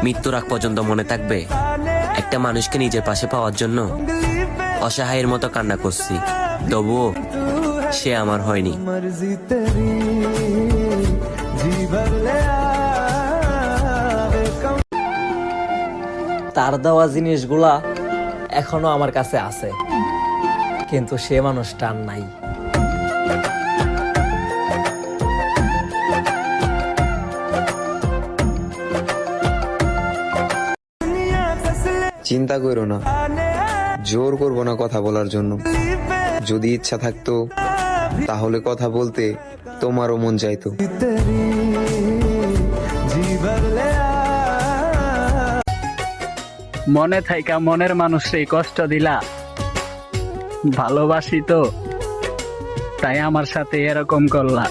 মৃত্যুর আগ পর্যন্ত মনে থাকবে একটা মানুষকে নিজের পাশে পাওয়ার জন্য অসহায়ের মতো কান্না করছি, তবুও সে আমার হয়নি। তার দেওয়া জিনিসগুলা এখনো আমার কাছে আছে, কিন্তু সে মানুষটা আর নাই। চিন্তা করো না, জোর করবো না কথা বলার জন্য। যদি ইচ্ছা থাকতো তাহলে কথা বলতে তোমারও মন চাইতো। মনে থাইকা মনের মানুষকে কষ্ট দিলা, ভালোবাসি তো তাই আমার সাথে এরকম করলা।